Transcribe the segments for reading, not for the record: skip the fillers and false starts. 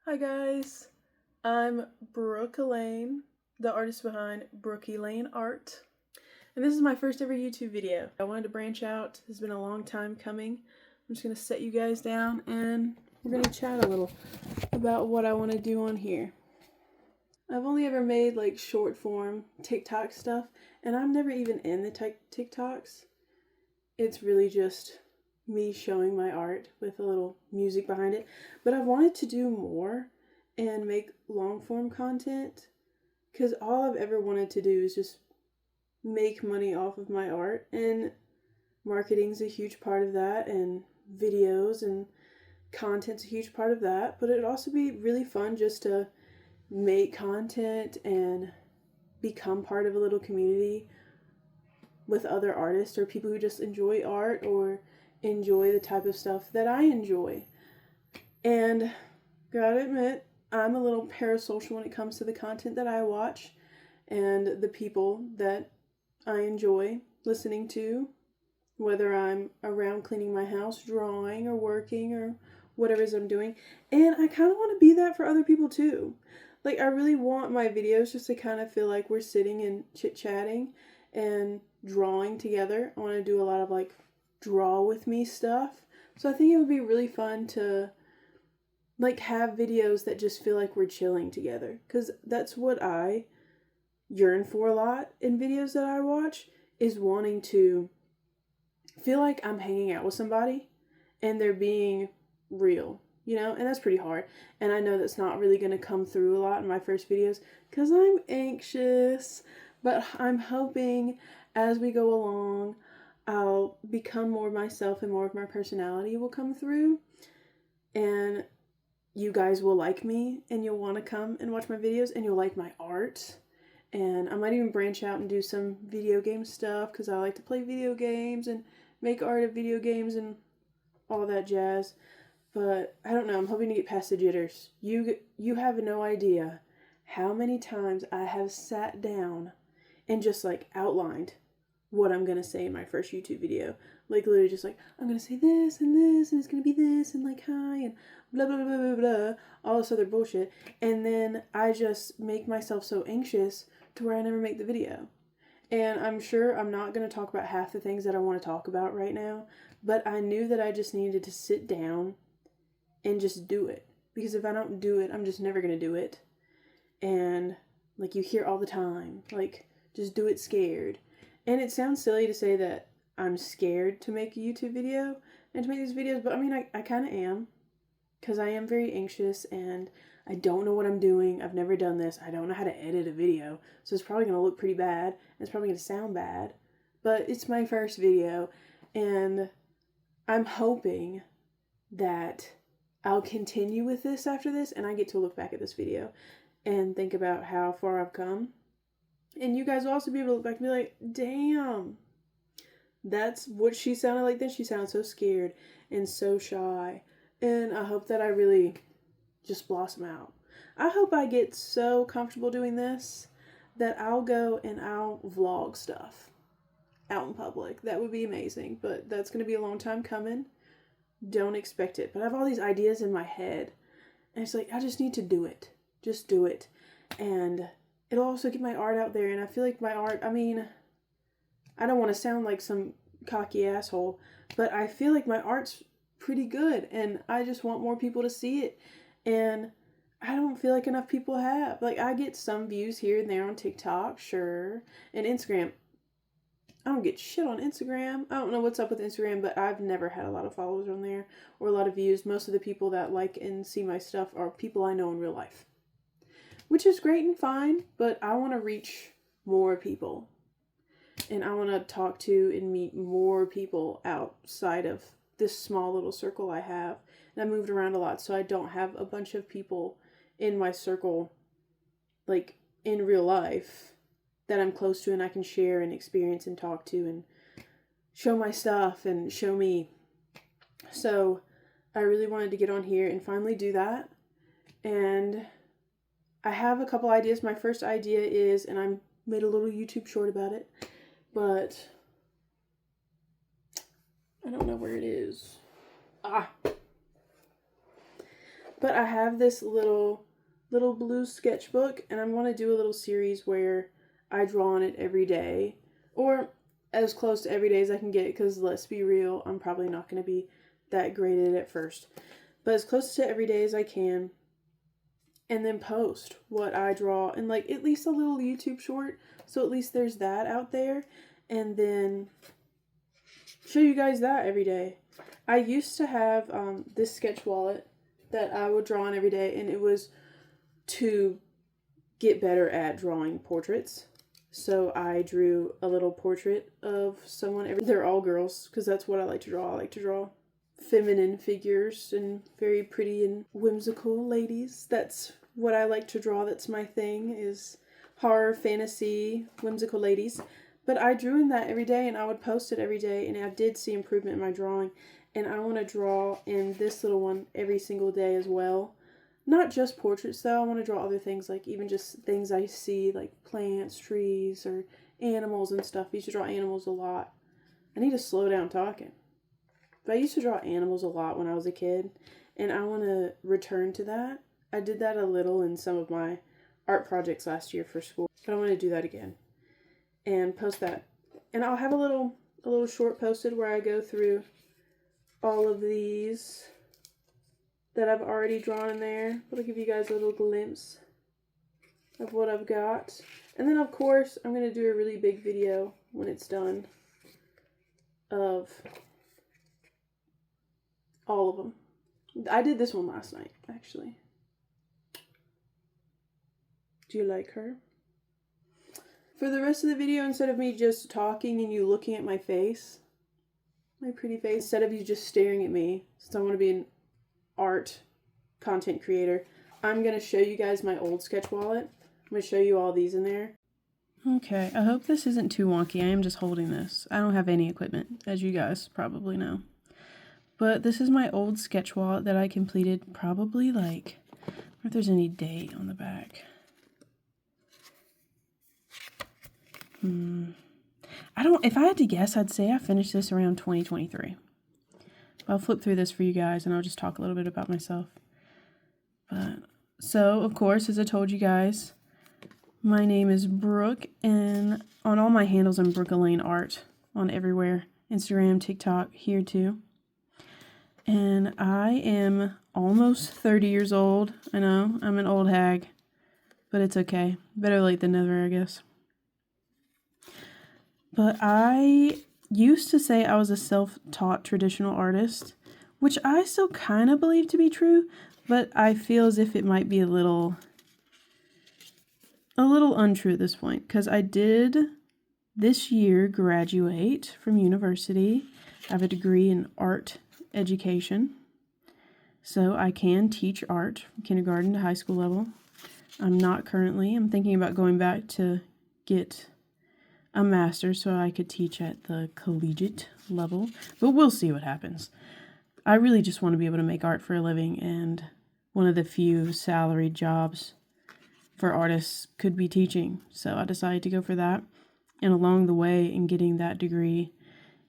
Hi guys, I'm Brooke Elaine, the artist behind Brookie Lane Art, and this is my first ever YouTube video. I wanted to branch out. It's been a long time coming. I'm just going to set you guys down and we're going to chat a little about what I want to do on here. I've only ever made like short form TikTok stuff, and I'm never even in the TikToks. It's really just me showing my art with a little music behind it. But I've wanted to do more and make long form content because all I've ever wanted to do is just make money off of my art, and marketing's a huge part of that, and videos and content's a huge part of that. But it'd also be really fun just to make content and become part of a little community with other artists or people who just enjoy art or enjoy the type of stuff that I enjoy. And gotta admit, I'm a little parasocial when it comes to the content that I watch and the people that I enjoy listening to, whether I'm around cleaning my house, drawing, or working, or whatever it is I'm doing. And I kind of want to be that for other people too. Like, I really want my videos just to kind of feel like we're sitting and chit-chatting and drawing together. I want to do a lot of like draw with me stuff. So I think it would be really fun to like have videos that just feel like we're chilling together, because that's what I yearn for a lot in videos that I watch, is wanting to feel like I'm hanging out with somebody and they're being real, you know? And that's pretty hard. And I know that's not really going to come through a lot in my first videos because I'm anxious, but I'm hoping as we go along, I'll become more myself and more of my personality will come through. And you guys will like me and you'll want to come and watch my videos and you'll like my art. And I might even branch out and do some video game stuff because I like to play video games and make art of video games and all that jazz. But I don't know, I'm hoping to get past the jitters. You have no idea how many times I have sat down and just like outlined what I'm gonna say in my first YouTube video. Like literally just like, I'm gonna say this and it's gonna be this and like hi and blah blah blah blah blah, all this other bullshit. And then I just make myself so anxious to where I never make the video. And I'm sure I'm not gonna talk about half the things that I want to talk about right now, but I knew that I just needed to sit down and just do it. Because if I don't do it, I'm just never gonna do it. And like you hear all the time, like just do it scared. And it sounds silly to say that I'm scared to make a YouTube video and to make these videos, but I mean, I kind of am. Because I am very anxious and I don't know what I'm doing. I've never done this. I don't know how to edit a video. So it's probably going to look pretty bad. And it's probably going to sound bad. But it's my first video. And I'm hoping that I'll continue with this after this. And I get to look back at this video and think about how far I've come. And you guys will also be able to look back and be like, damn, that's what she sounded like then. She sounded so scared and so shy. And I hope that I really just blossom out. I hope I get so comfortable doing this that I'll go and I'll vlog stuff out in public. That would be amazing, but that's going to be a long time coming. Don't expect it. But I have all these ideas in my head. And it's like, I just need to do it. Just do it. And it'll also get my art out there. And I feel like my art, I mean, I don't want to sound like some cocky asshole, but I feel like my art's pretty good and I just want more people to see it. And I don't feel like enough people have. Like, I get some views here and there on TikTok, sure, and Instagram. I don't get shit on Instagram. I don't know what's up with Instagram, but I've never had a lot of followers on there or a lot of views. Most of the people that like and see my stuff are people I know in real life, which is great and fine, but I want to reach more people. And I want to talk to and meet more people outside of this small little circle I have. And I moved around a lot, so I don't have a bunch of people in my circle, like in real life, that I'm close to and I can share and experience and talk to and show my stuff and show me. So I really wanted to get on here and finally do that. And I have a couple ideas. My first idea is, and I made a little YouTube short about it, but I don't know where it is. But I have this little blue sketchbook, and I'm going to do a little series where I draw on it every day, or as close to every day as I can get, because let's be real, I'm probably not going to be that great at it at first. But as close to every day as I can, and then post what I draw, and like at least a little YouTube short, so at least there's that out there, and then show you guys that every day. I used to have this sketch wallet that I would draw on every day, and it was to get better at drawing portraits. So I drew a little portrait of someone. They're all girls, because that's what I like to draw. I like to draw feminine figures and very pretty and whimsical ladies. That's what I like to draw. That's my thing, is horror, fantasy, whimsical ladies. But I drew in that every day, and I would post it every day, and I did see improvement in my drawing. And I want to draw in this little one every single day as well. Not just portraits though, I want to draw other things, like even just things I see, like plants, trees, or animals and stuff. I used to draw animals a lot. I need to slow down talking. But I used to draw animals a lot when I was a kid, and I want to return to that. I did that a little in some of my art projects last year for school, but I want to do that again and post that. And I'll have a little short posted where I go through all of these that I've already drawn in there. But I'll give you guys a little glimpse of what I've got. And then of course I'm going to do a really big video when it's done of all of them. I did this one last night, actually. Do you like her? For the rest of the video, instead of me just talking and you looking at my face, my pretty face, instead of you just staring at me, since I want to be an art content creator, I'm going to show you guys my old sketch wallet. I'm going to show you all these in there. Okay, I hope this isn't too wonky. I am just holding this. I don't have any equipment, as you guys probably know. But this is my old sketch wallet that I completed probably like, I wonder if there's any date on the back. If I had to guess, I'd say I finished this around 2023. I'll flip through this for you guys, and I'll just talk a little bit about myself. So, of course, as I told you guys, my name is Brooke, and on all my handles, I'm Brooke Elaine Art on everywhere. Instagram, TikTok, here too. And I am almost 30 years old. I know, I'm an old hag, but it's okay. Better late than never, I guess. But I used to say I was a self-taught traditional artist, which I still kind of believe to be true, but I feel as if it might be a little untrue at this point, because I did this year graduate from university. I have a degree in art education, so I can teach art from kindergarten to high school level. I'm thinking about going back to get a master's so I could teach at the collegiate level, but we'll see what happens. I really just want to be able to make art for a living, and one of the few salaried jobs for artists could be teaching, so I decided to go for that. And along the way in getting that degree,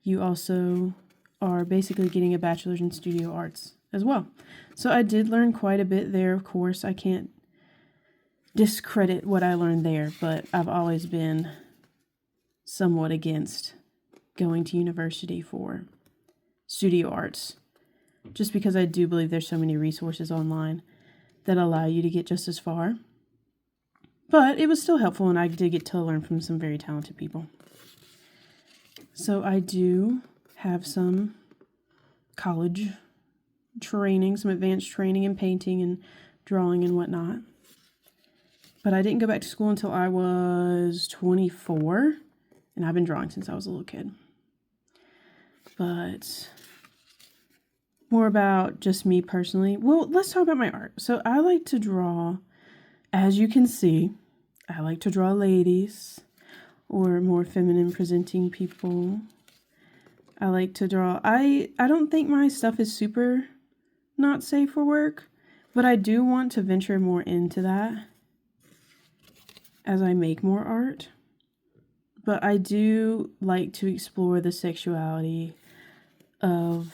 you also are basically getting a bachelor's in studio arts as well. So I did learn quite a bit there, of course. I can't discredit what I learned there, but I've always been somewhat against going to university for studio arts, just because I do believe there's so many resources online that allow you to get just as far. But it was still helpful, and I did get to learn from some very talented people. So I do have some college training, some advanced training in painting and drawing and whatnot. But I didn't go back to school until I was 24. And I've been drawing since I was a little kid. But more about just me personally. Well, let's talk about my art. So I like to draw, as you can see, I like to draw ladies or more feminine presenting people. I like to draw, I don't think my stuff is super not safe for work, but I do want to venture more into that as I make more art. But I do like to explore the sexuality of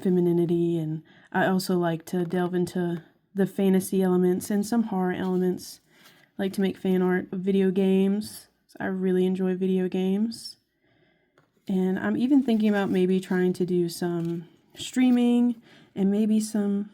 femininity, and I also like to delve into the fantasy elements and some horror elements. I like to make fan art of video games. I really enjoy video games. And I'm even thinking about maybe trying to do some streaming and maybe some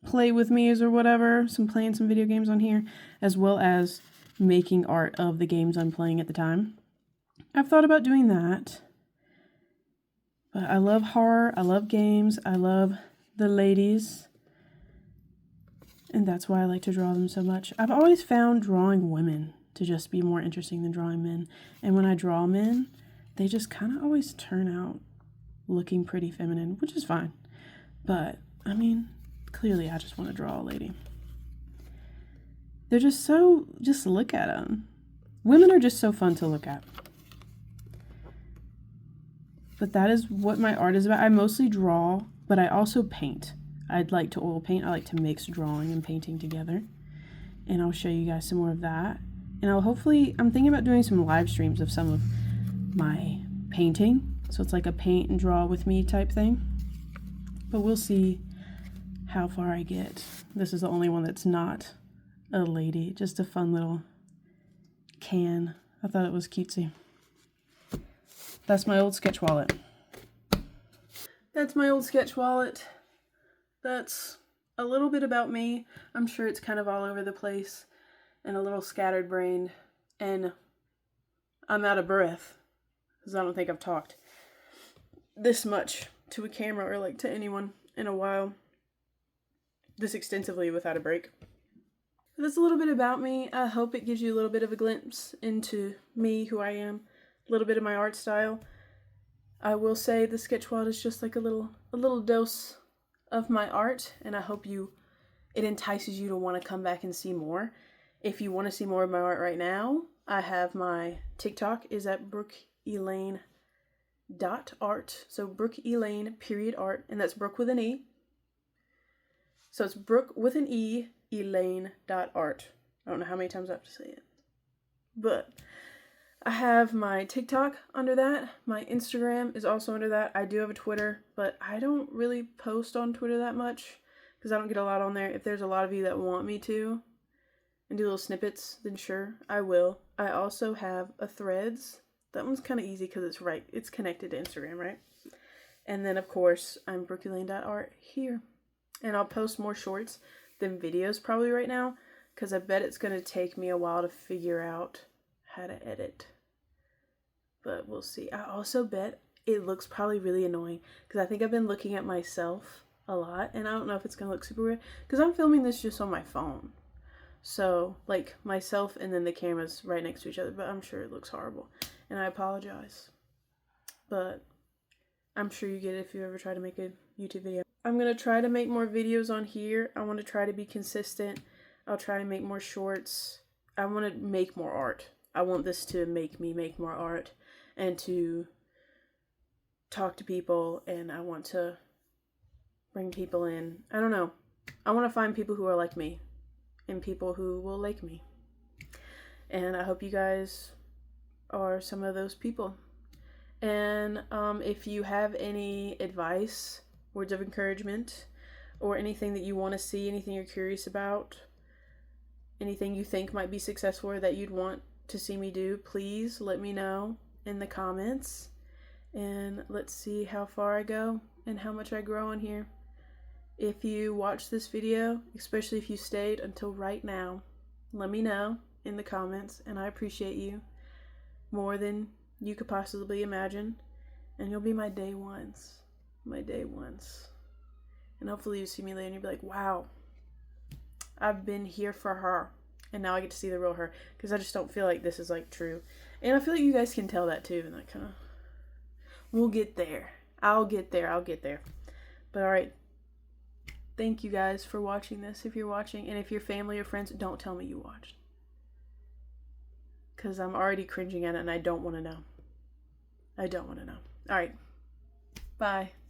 play with me's or whatever, playing some video games on here, as well as making art of the games I'm playing at the time. I've thought about doing that. But I love horror, I love games, I love the ladies. And that's why I like to draw them so much. I've always found drawing women to just be more interesting than drawing men. And when I draw men, they just kind of always turn out looking pretty feminine, which is fine. But, I mean, clearly I just want to draw a lady. They're just look at them. Women are just so fun to look at. But that is what my art is about. I mostly draw, but I also paint. I'd like to oil paint. I like to mix drawing and painting together. And I'll show you guys some more of that. And I'm thinking about doing some live streams of some of my painting. So it's like a paint and draw with me type thing. But we'll see how far I get. This is the only one that's not a lady. Just a fun little can. I thought it was cutesy. That's my old sketch wallet. That's my old sketch wallet. That's a little bit about me. I'm sure it's kind of all over the place and a little scattered brained, and I'm out of breath because I don't think I've talked this much to a camera or like to anyone in a while this extensively without a break. That's a little bit about me. I hope it gives you a little bit of a glimpse into me, who I am, a little bit of my art style. I will say the sketch wallet is just like a little dose of my art, and I hope it entices you to want to come back and see more. If you want to see more of my art right now, I have my TikTok is at brookeelaine.art. So brookeelaine.art, and that's Brooke with an E. So it's Brooke with an E, Elaine.art. I don't know how many times I have to say it. But I have my TikTok under that. My Instagram is also under that. I do have a Twitter, but I don't really post on Twitter that much because I don't get a lot on there. If there's a lot of you that want me to and do little snippets, then sure, I will. I also have a Threads. That one's kind of easy because it's connected to Instagram, right? And then, of course, I'm brookeelaine.art here. And I'll post more shorts than videos probably right now because I bet it's going to take me a while to figure out how to edit. But we'll see. I also bet it looks probably really annoying because I think I've been looking at myself a lot, and I don't know if it's going to look super weird because I'm filming this just on my phone. So, like, myself and then the camera's right next to each other, but I'm sure it looks horrible. And I apologize. But I'm sure you get it if you ever try to make a YouTube video. I'm going to try to make more videos on here. I want to try to be consistent. I'll try to make more shorts. I want to make more art. I want this to make me make more art and to talk to people, and I want to bring people in. I don't know. I want to find people who are like me and people who will like me. And I hope you guys are some of those people. And if you have any advice, words of encouragement, or anything that you want to see, anything you're curious about, anything you think might be successful or that you'd want to see me do, please let me know in the comments. And let's see how far I go and how much I grow on here. If you watched this video, especially if you stayed until right now, let me know in the comments, and I appreciate you more than you could possibly imagine. And you'll be my day ones. My day ones. And hopefully you see me later and you'll be like, wow, I've been here for her. And now I get to see the real her. Because I just don't feel like this is like true. And I feel like you guys can tell that too. And that kind of, we'll get there. I'll get there. But alright. Thank you guys for watching this, if you're watching. And if you're family or friends, don't tell me you watched. Because I'm already cringing at it and I don't want to know. I don't want to know. Alright. Bye.